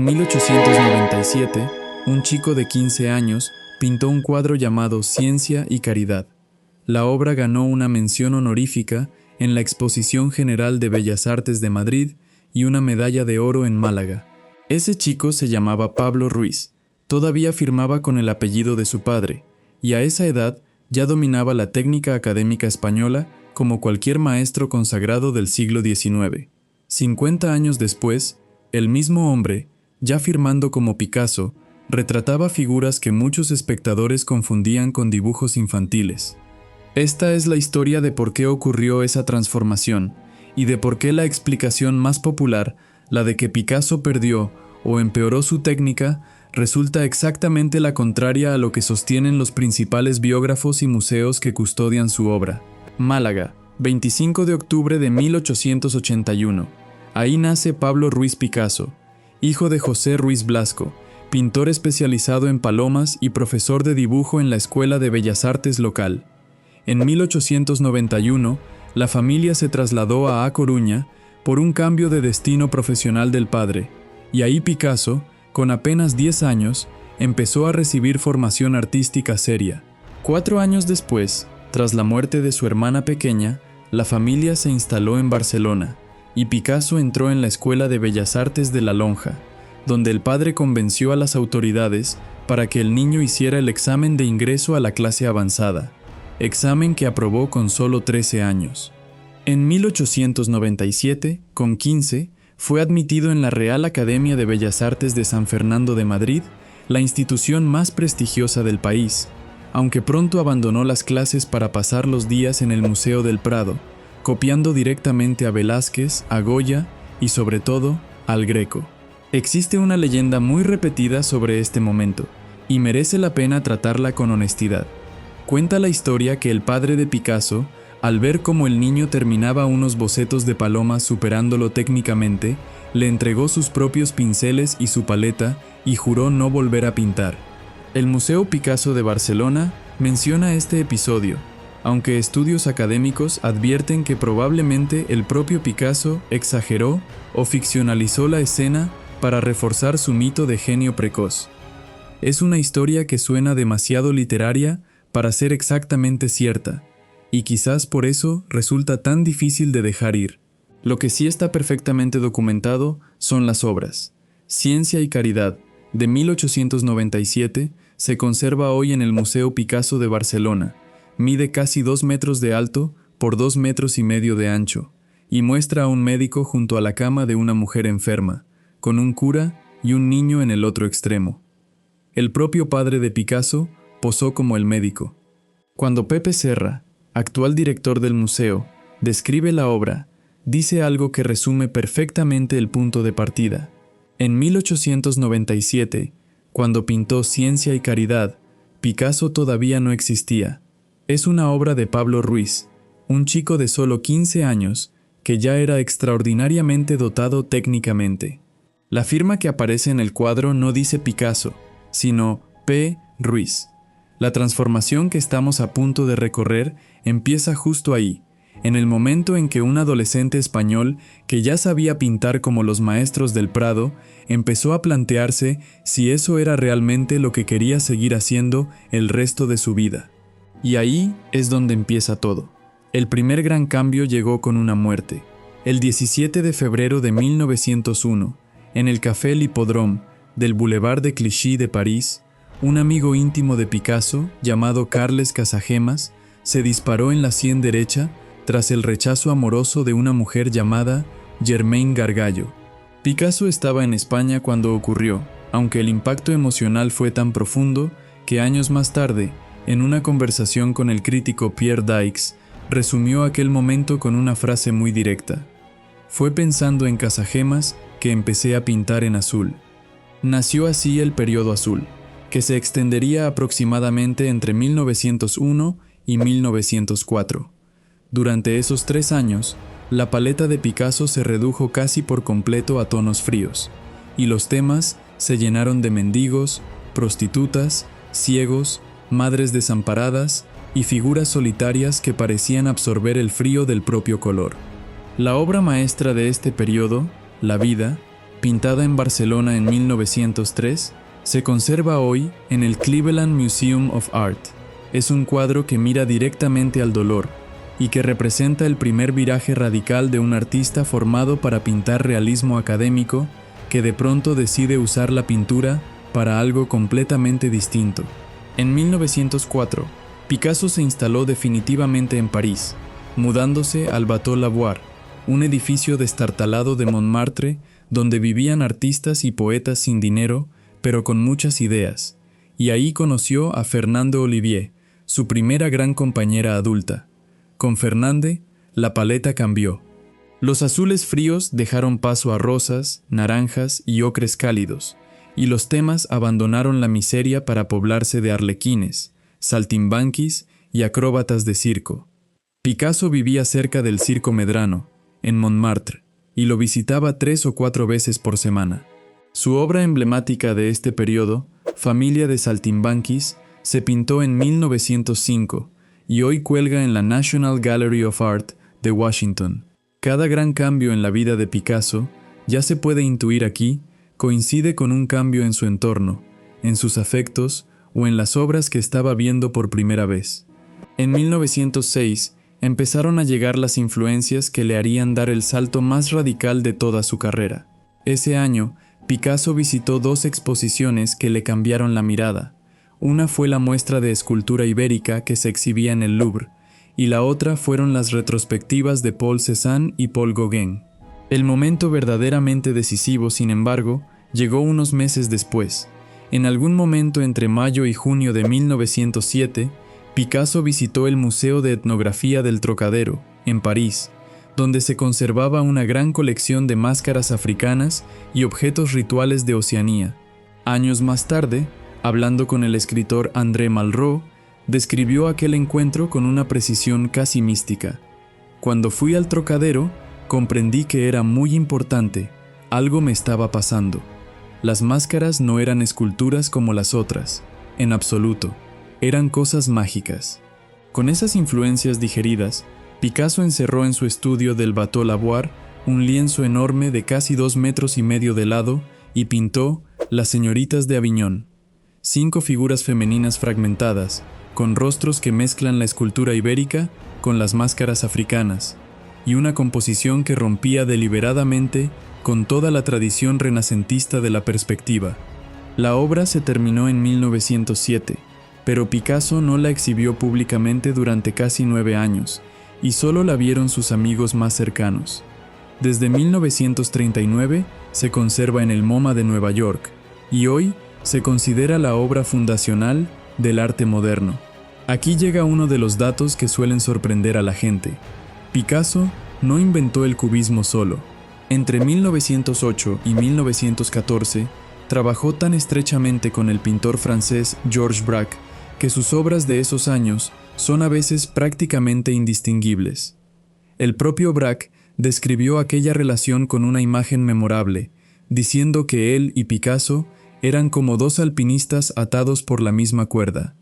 En 1897, un chico de 15 años pintó un cuadro llamado Ciencia y Caridad. La obra ganó una mención honorífica en la Exposición General de Bellas Artes de Madrid y una medalla de oro en Málaga. Ese chico se llamaba Pablo Ruiz, todavía firmaba con el apellido de su padre, y a esa edad ya dominaba la técnica académica española como cualquier maestro consagrado del siglo XIX. 50 años después, el mismo hombre, ya firmando como Picasso, retrataba figuras que muchos espectadores confundían con dibujos infantiles. Esta es la historia de por qué ocurrió esa transformación y de por qué la explicación más popular, la de que Picasso perdió o empeoró su técnica, resulta exactamente la contraria a lo que sostienen los principales biógrafos y museos que custodian su obra. Málaga, 25 de octubre de 1881. Ahí nace Pablo Ruiz Picasso, hijo de José Ruiz Blasco, pintor especializado en palomas y profesor de dibujo en la Escuela de Bellas Artes local. En 1891, la familia se trasladó a Coruña por un cambio de destino profesional del padre, y ahí Picasso, con apenas 10 años, empezó a recibir formación artística seria. 4 años después, tras la muerte de su hermana pequeña, la familia se instaló en Barcelona, y Picasso entró en la Escuela de Bellas Artes de La Lonja, donde el padre convenció a las autoridades para que el niño hiciera el examen de ingreso a la clase avanzada, examen que aprobó con solo 13 años. En 1897, con 15, fue admitido en la Real Academia de Bellas Artes de San Fernando de Madrid, la institución más prestigiosa del país, aunque pronto abandonó las clases para pasar los días en el Museo del Prado, copiando directamente a Velázquez, a Goya y sobre todo al Greco. Existe una leyenda muy repetida sobre este momento, y merece la pena tratarla con honestidad. Cuenta la historia que el padre de Picasso, al ver cómo el niño terminaba unos bocetos de palomas superándolo técnicamente, le entregó sus propios pinceles y su paleta y juró no volver a pintar. El Museo Picasso de Barcelona menciona este episodio, aunque estudios académicos advierten que probablemente el propio Picasso exageró o ficcionalizó la escena para reforzar su mito de genio precoz. Es una historia que suena demasiado literaria para ser exactamente cierta, y quizás por eso resulta tan difícil de dejar ir. Lo que sí está perfectamente documentado son las obras. Ciencia y Caridad, de 1897, se conserva hoy en el Museo Picasso de Barcelona. Mide casi 2 metros de alto por 2,5 metros de ancho, y muestra a un médico junto a la cama de una mujer enferma, con un cura y un niño en el otro extremo. El propio padre de Picasso posó como el médico. Cuando Pepe Serra, actual director del museo, describe la obra, dice algo que resume perfectamente el punto de partida. En 1897, cuando pintó Ciencia y Caridad, Picasso todavía no existía. Es una obra de Pablo Ruiz, un chico de solo 15 años que ya era extraordinariamente dotado técnicamente. La firma que aparece en el cuadro no dice Picasso, sino P. Ruiz. La transformación que estamos a punto de recorrer empieza justo ahí, en el momento en que un adolescente español que ya sabía pintar como los maestros del Prado, empezó a plantearse si eso era realmente lo que quería seguir haciendo el resto de su vida. Y ahí es donde empieza todo. El primer gran cambio llegó con una muerte. El 17 de febrero de 1901, en el Café L'Hippodrome del Boulevard de Clichy de París, un amigo íntimo de Picasso, llamado Carles Casagemas, se disparó en la sien derecha tras el rechazo amoroso de una mujer llamada Germaine Gargallo. Picasso estaba en España cuando ocurrió, aunque el impacto emocional fue tan profundo que años más tarde, en una conversación con el crítico Pierre Daix, resumió aquel momento con una frase muy directa: «Fue pensando en Casagemas que empecé a pintar en azul». Nació así el periodo azul, que se extendería aproximadamente entre 1901 y 1904. Durante esos 3 años, la paleta de Picasso se redujo casi por completo a tonos fríos, y los temas se llenaron de mendigos, prostitutas, ciegos, madres desamparadas y figuras solitarias que parecían absorber el frío del propio color. La obra maestra de este periodo, La vida, pintada en Barcelona en 1903, se conserva hoy en el Cleveland Museum of Art. Es un cuadro que mira directamente al dolor y que representa el primer viraje radical de un artista formado para pintar realismo académico que de pronto decide usar la pintura para algo completamente distinto. En 1904, Picasso se instaló definitivamente en París, mudándose al Bateau Lavoir, un edificio destartalado de Montmartre donde vivían artistas y poetas sin dinero, pero con muchas ideas, y ahí conoció a Fernande Olivier, su primera gran compañera adulta. Con Fernande, la paleta cambió. Los azules fríos dejaron paso a rosas, naranjas y ocres cálidos, y los temas abandonaron la miseria para poblarse de arlequines, saltimbanquis y acróbatas de circo. Picasso vivía cerca del Circo Medrano, en Montmartre, y lo visitaba 3 o 4 veces por semana. Su obra emblemática de este periodo, Familia de Saltimbanquis, se pintó en 1905 y hoy cuelga en la National Gallery of Art de Washington. Cada gran cambio en la vida de Picasso, ya se puede intuir aquí, coincide con un cambio en su entorno, en sus afectos o en las obras que estaba viendo por primera vez. En 1906 empezaron a llegar las influencias que le harían dar el salto más radical de toda su carrera. Ese año, Picasso visitó 2 exposiciones que le cambiaron la mirada. Una fue la muestra de escultura ibérica que se exhibía en el Louvre, y la otra fueron las retrospectivas de Paul Cézanne y Paul Gauguin. El momento verdaderamente decisivo, sin embargo, llegó unos meses después. En algún momento entre mayo y junio de 1907, Picasso visitó el Museo de Etnografía del Trocadero, en París, donde se conservaba una gran colección de máscaras africanas y objetos rituales de Oceanía. Años más tarde, hablando con el escritor André Malraux, describió aquel encuentro con una precisión casi mística. Cuando fui al Trocadero, comprendí que era muy importante, algo me estaba pasando. Las máscaras no eran esculturas como las otras, en absoluto, eran cosas mágicas. Con esas influencias digeridas, Picasso encerró en su estudio del Bateau Lavoir un lienzo enorme de casi 2,5 metros de lado y pintó Las señoritas de Aviñón. 5 figuras femeninas fragmentadas, con rostros que mezclan la escultura ibérica con las máscaras africanas, y una composición que rompía deliberadamente con toda la tradición renacentista de la perspectiva. La obra se terminó en 1907, pero Picasso no la exhibió públicamente durante casi 9 años, y solo la vieron sus amigos más cercanos. Desde 1939 se conserva en el MoMA de Nueva York, y hoy se considera la obra fundacional del arte moderno. Aquí llega uno de los datos que suelen sorprender a la gente. Picasso no inventó el cubismo solo. Entre 1908 y 1914, trabajó tan estrechamente con el pintor francés Georges Braque que sus obras de esos años son a veces prácticamente indistinguibles. El propio Braque describió aquella relación con una imagen memorable, diciendo que él y Picasso eran como 2 alpinistas atados por la misma cuerda.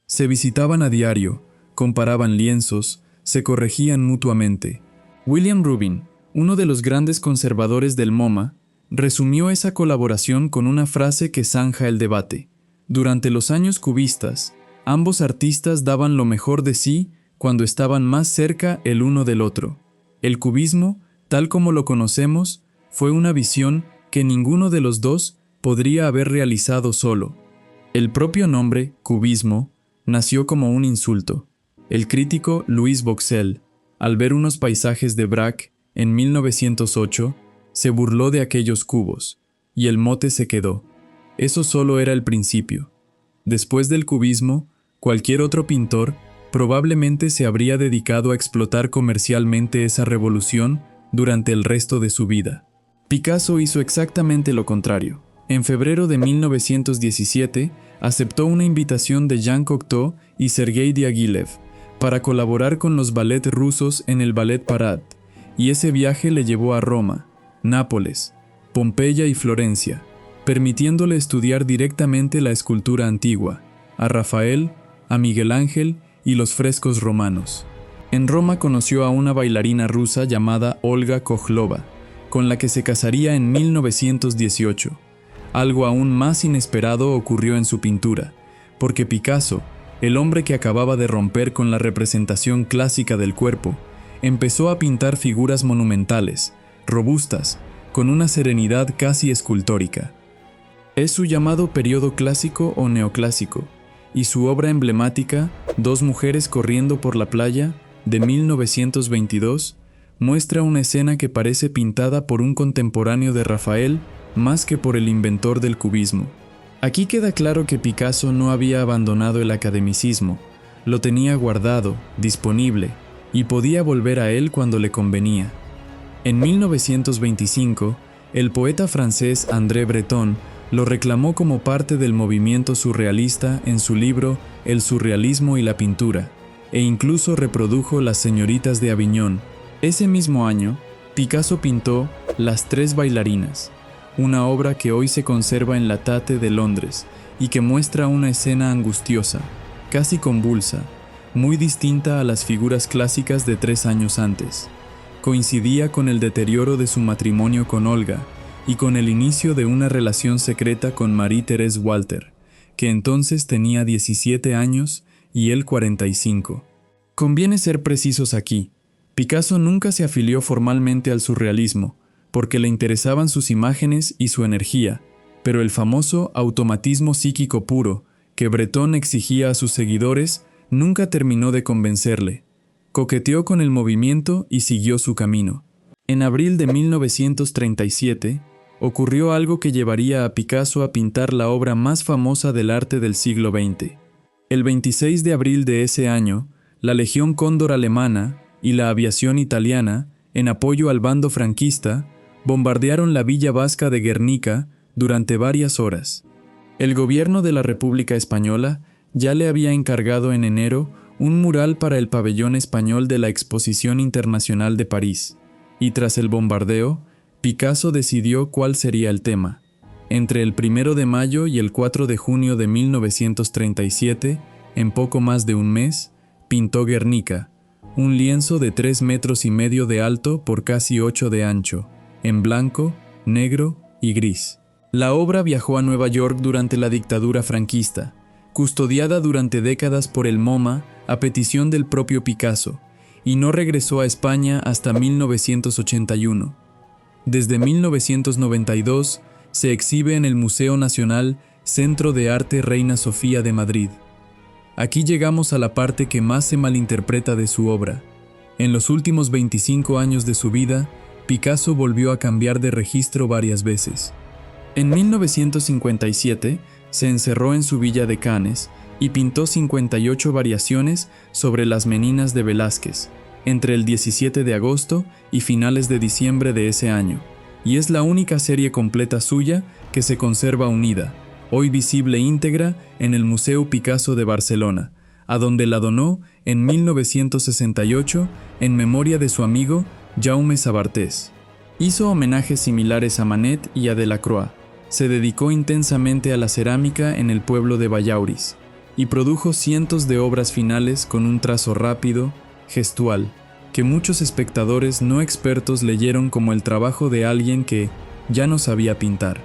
Se visitaban a diario, comparaban lienzos, se corregían mutuamente. William Rubin, uno de los grandes conservadores del MoMA, resumió esa colaboración con una frase que zanja el debate. Durante los años cubistas, ambos artistas daban lo mejor de sí cuando estaban más cerca el uno del otro. El cubismo, tal como lo conocemos, fue una visión que ninguno de los dos podría haber realizado solo. El propio nombre, cubismo, nació como un insulto. El crítico Louis Boxel, al ver unos paisajes de Braque en 1908, se burló de aquellos cubos, y el mote se quedó. Eso solo era el principio. Después del cubismo, cualquier otro pintor probablemente se habría dedicado a explotar comercialmente esa revolución durante el resto de su vida. Picasso hizo exactamente lo contrario. En febrero de 1917, aceptó una invitación de Jean Cocteau y Sergei Diaghilev para colaborar con los ballets rusos en el Ballet Parade, y ese viaje le llevó a Roma, Nápoles, Pompeya y Florencia, permitiéndole estudiar directamente la escultura antigua, a Rafael, a Miguel Ángel y los frescos romanos. En Roma conoció a una bailarina rusa llamada Olga Kokhlova, con la que se casaría en 1918. Algo aún más inesperado ocurrió en su pintura, porque Picasso, el hombre que acababa de romper con la representación clásica del cuerpo, empezó a pintar figuras monumentales, robustas, con una serenidad casi escultórica. Es su llamado periodo clásico o neoclásico, y su obra emblemática, Dos mujeres corriendo por la playa, de 1922, muestra una escena que parece pintada por un contemporáneo de Rafael más que por el inventor del cubismo. Aquí queda claro que Picasso no había abandonado el academicismo, lo tenía guardado, disponible, y podía volver a él cuando le convenía. En 1925, el poeta francés André Breton lo reclamó como parte del movimiento surrealista en su libro El surrealismo y la pintura, e incluso reprodujo Las señoritas de Aviñón. Ese mismo año, Picasso pintó Las tres bailarinas, una obra que hoy se conserva en la Tate de Londres y que muestra una escena angustiosa, casi convulsa, muy distinta a las figuras clásicas de 3 años antes. Coincidía con el deterioro de su matrimonio con Olga y con el inicio de una relación secreta con Marie-Thérèse Walter, que entonces tenía 17 años y él 45. Conviene ser precisos aquí. Picasso nunca se afilió formalmente al surrealismo, porque le interesaban sus imágenes y su energía, pero el famoso automatismo psíquico puro que Breton exigía a sus seguidores nunca terminó de convencerle. Coqueteó con el movimiento y siguió su camino. En abril de 1937, ocurrió algo que llevaría a Picasso a pintar la obra más famosa del arte del siglo XX. El 26 de abril de ese año, la Legión Cóndor alemana y la aviación italiana, en apoyo al bando franquista, bombardearon la villa vasca de Guernica durante varias horas. El gobierno de la República Española ya le había encargado en enero un mural para el pabellón español de la Exposición Internacional de París, y tras el bombardeo, Picasso decidió cuál sería el tema. Entre el 1 de mayo y el 4 de junio de 1937, en poco más de un mes, pintó Guernica, un lienzo de 3,5 metros de alto por casi 8 de ancho, en blanco, negro y gris. La obra viajó a Nueva York durante la dictadura franquista, custodiada durante décadas por el MoMA a petición del propio Picasso, y no regresó a España hasta 1981. Desde 1992 se exhibe en el Museo Nacional Centro de Arte Reina Sofía de Madrid. Aquí llegamos a la parte que más se malinterpreta de su obra. En los últimos 25 años de su vida, Picasso volvió a cambiar de registro varias veces. En 1957 se encerró en su villa de Cannes y pintó 58 variaciones sobre las Meninas de Velázquez, entre el 17 de agosto y finales de diciembre de ese año, y es la única serie completa suya que se conserva unida, hoy visible íntegra en el Museu Picasso de Barcelona, a donde la donó en 1968 en memoria de su amigo Jaume Sabartés. Hizo homenajes similares a Manet y a Delacroix. Se dedicó intensamente a la cerámica en el pueblo de Vallauris y produjo cientos de obras finales con un trazo rápido, gestual, que muchos espectadores no expertos leyeron como el trabajo de alguien que ya no sabía pintar.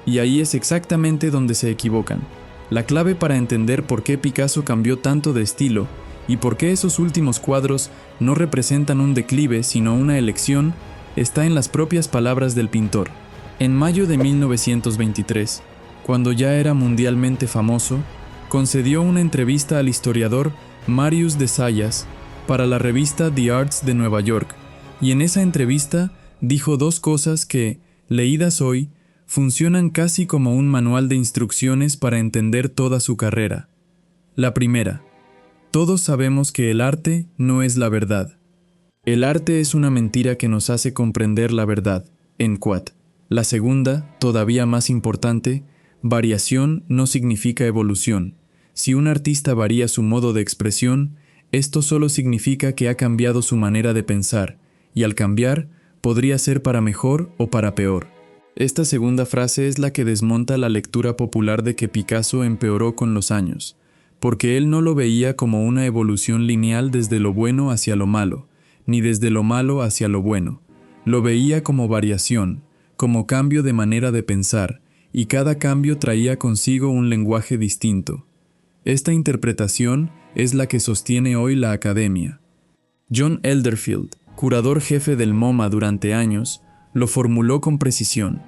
Y ahí es exactamente donde se equivocan. La clave para entender por qué Picasso cambió tanto de estilo y por qué esos últimos cuadros no representan un declive sino una elección está en las propias palabras del pintor. En mayo de 1923, cuando ya era mundialmente famoso, concedió una entrevista al historiador Marius de Zayas para la revista The Arts de Nueva York, y en esa entrevista dijo 2 cosas que, leídas hoy, funcionan casi como un manual de instrucciones para entender toda su carrera. La primera: todos sabemos que el arte no es la verdad. El arte es una mentira que nos hace comprender la verdad, en quod. La segunda, todavía más importante: variación no significa evolución. Si un artista varía su modo de expresión, esto solo significa que ha cambiado su manera de pensar, y al cambiar, podría ser para mejor o para peor. Esta segunda frase es la que desmonta la lectura popular de que Picasso empeoró con los años, porque él no lo veía como una evolución lineal desde lo bueno hacia lo malo, ni desde lo malo hacia lo bueno. Lo veía como variación, como cambio de manera de pensar, y cada cambio traía consigo un lenguaje distinto. Esta interpretación es la que sostiene hoy la Academia. John Elderfield, curador jefe del MoMA durante años, lo formuló con precisión.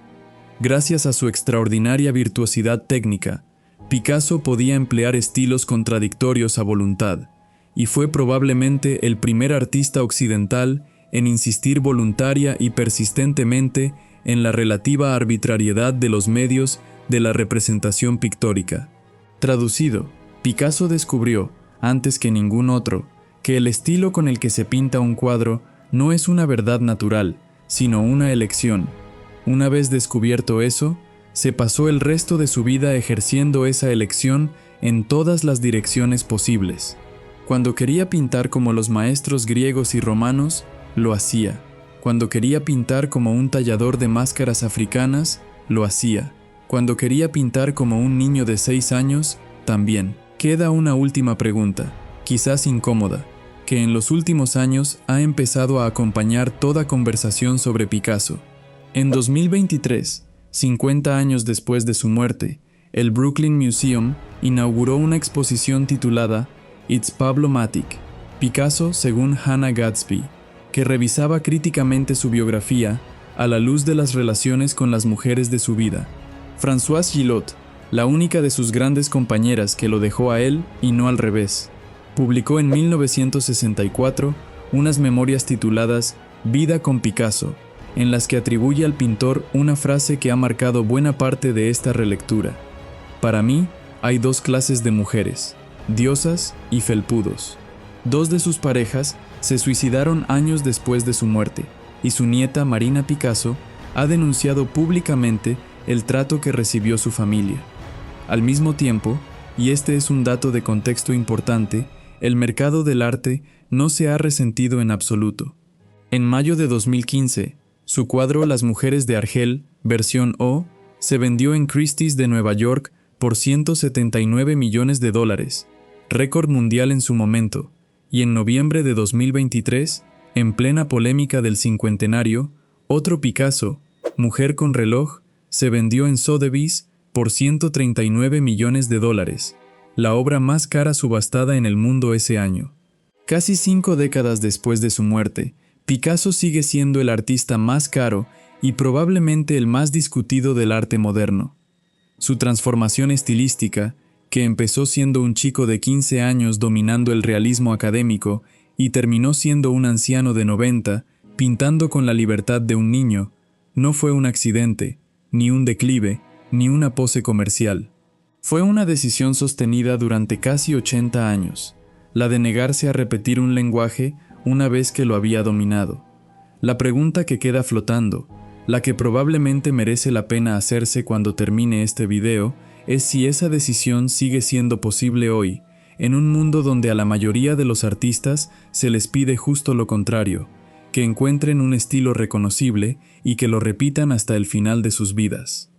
Gracias a su extraordinaria virtuosidad técnica, Picasso podía emplear estilos contradictorios a voluntad, y fue probablemente el primer artista occidental en insistir voluntaria y persistentemente en la relativa arbitrariedad de los medios de la representación pictórica. Traducido, Picasso descubrió, antes que ningún otro, que el estilo con el que se pinta un cuadro no es una verdad natural, sino una elección. Una vez descubierto eso, se pasó el resto de su vida ejerciendo esa elección en todas las direcciones posibles. Cuando quería pintar como los maestros griegos y romanos, lo hacía. Cuando quería pintar como un tallador de máscaras africanas, lo hacía. Cuando quería pintar como un niño de 6 años, también. Queda una última pregunta, quizás incómoda, que en los últimos años ha empezado a acompañar toda conversación sobre Picasso. En 2023, 50 años después de su muerte, el Brooklyn Museum inauguró una exposición titulada It's Pablo-matic, Picasso según Hannah Gadsby, que revisaba críticamente su biografía a la luz de las relaciones con las mujeres de su vida. Françoise Gillot, la única de sus grandes compañeras que lo dejó a él y no al revés, publicó en 1964 unas memorias tituladas Vida con Picasso, en las que atribuye al pintor una frase que ha marcado buena parte de esta relectura. Para mí, hay 2 clases de mujeres, diosas y felpudos. 2 de sus parejas se suicidaron años después de su muerte, y su nieta Marina Picasso ha denunciado públicamente el trato que recibió su familia. Al mismo tiempo, y este es un dato de contexto importante, el mercado del arte no se ha resentido en absoluto. En mayo de 2015, su cuadro Las mujeres de Argel, versión O, se vendió en Christie's de Nueva York por $179 millones, récord mundial en su momento, y en noviembre de 2023, en plena polémica del cincuentenario, otro Picasso, Mujer con reloj, se vendió en Sotheby's por $139 millones, la obra más cara subastada en el mundo ese año. Casi 5 décadas después de su muerte, Picasso sigue siendo el artista más caro y probablemente el más discutido del arte moderno. Su transformación estilística, que empezó siendo un chico de 15 años dominando el realismo académico y terminó siendo un anciano de 90, pintando con la libertad de un niño, no fue un accidente, ni un declive, ni una pose comercial. Fue una decisión sostenida durante casi 80 años, la de negarse a repetir un lenguaje una vez que lo había dominado. La pregunta que queda flotando, la que probablemente merece la pena hacerse cuando termine este video, es si esa decisión sigue siendo posible hoy, en un mundo donde a la mayoría de los artistas se les pide justo lo contrario, que encuentren un estilo reconocible y que lo repitan hasta el final de sus vidas.